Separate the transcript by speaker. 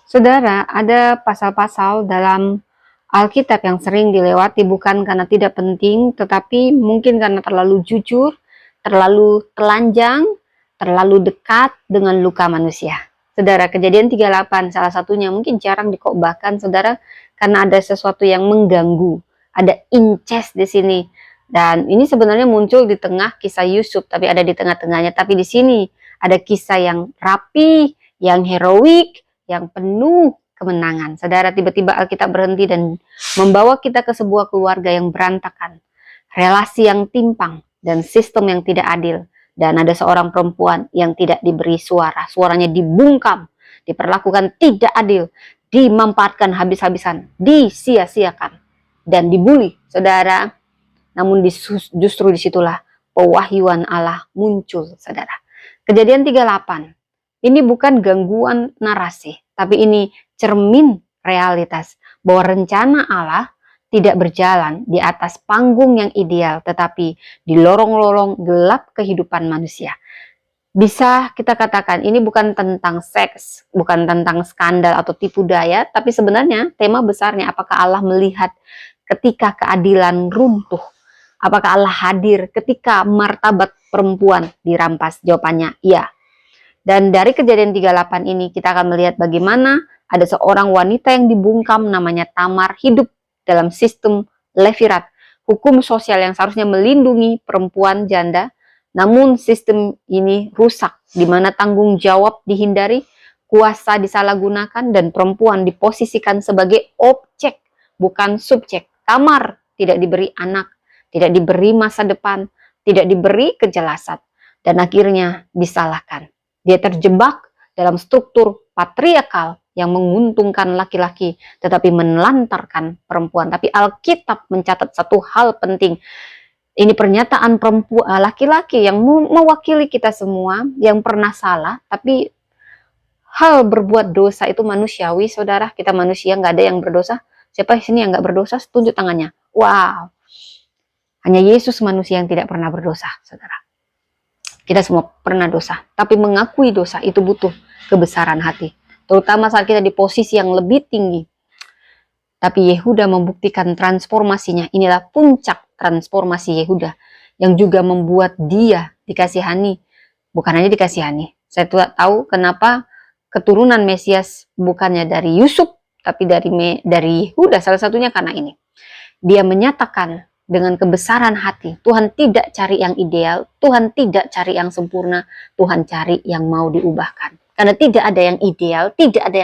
Speaker 1: Saudara, ada pasal-pasal dalam Alkitab yang sering dilewati bukan karena tidak penting, tetapi mungkin karena terlalu jujur, terlalu telanjang, terlalu dekat dengan luka manusia. Saudara, Kejadian 38 salah satunya mungkin jarang dikotbahkan, saudara, karena ada sesuatu yang mengganggu, ada incest di sini. Dan ini sebenarnya muncul di tengah kisah Yusuf, tapi ada di tengah-tengahnya. Tapi di sini ada kisah yang rapi, yang heroik, yang penuh kemenangan. Saudara, tiba-tiba Alkitab berhenti dan membawa kita ke sebuah keluarga yang berantakan, relasi yang timpang, dan sistem yang tidak adil. Dan ada seorang perempuan yang tidak diberi suara, suaranya dibungkam, diperlakukan tidak adil, dimanfaatkan habis-habisan, disia-siakan, dan dibully. Saudara, namun justru disitulah pewahyuan Allah muncul, saudara. Kejadian 38, ini bukan gangguan narasi, tapi ini cermin realitas bahwa rencana Allah tidak berjalan di atas panggung yang ideal, tetapi di lorong-lorong gelap kehidupan manusia. Bisa kita katakan ini bukan tentang seks, bukan tentang skandal atau tipu daya, tapi sebenarnya tema besarnya apakah Allah melihat ketika keadilan runtuh? Apakah Allah hadir ketika martabat perempuan dirampas? Jawabannya iya. Dan dari Kejadian 38 ini kita akan melihat bagaimana ada seorang wanita yang dibungkam namanya Tamar hidup dalam sistem Levirat, hukum sosial yang seharusnya melindungi perempuan janda, namun sistem ini rusak di mana tanggung jawab dihindari, kuasa disalahgunakan, dan perempuan diposisikan sebagai objek bukan subjek. Tamar tidak diberi anak, tidak diberi masa depan, tidak diberi kejelasan, dan akhirnya disalahkan. Dia terjebak dalam struktur patriarkal yang menguntungkan laki-laki tetapi menelantarkan perempuan. Tapi Alkitab mencatat satu hal penting. Ini pernyataan perempuan, laki-laki yang mewakili kita semua yang pernah salah, tapi hal berbuat dosa itu manusiawi, saudara. Kita manusia, nggak ada yang berdosa. Siapa di sini yang nggak berdosa? Tunjuk tangannya. Wow. Hanya Yesus manusia yang tidak pernah berdosa, saudara. Kita semua pernah dosa, tapi mengakui dosa itu butuh kebesaran hati. Terutama saat kita di posisi yang lebih tinggi. Tapi Yehuda membuktikan transformasinya. Inilah puncak transformasi Yehuda, yang juga membuat dia dikasihani. Bukan hanya dikasihani. Saya tidak tahu kenapa keturunan Mesias bukannya dari Yusuf, tapi dari Yehuda. Salah satunya karena ini. Dia menyatakan dengan kebesaran hati, Tuhan tidak cari yang ideal, Tuhan tidak cari yang sempurna, Tuhan cari yang mau diubahkan. Karena tidak ada yang ideal, tidak ada yang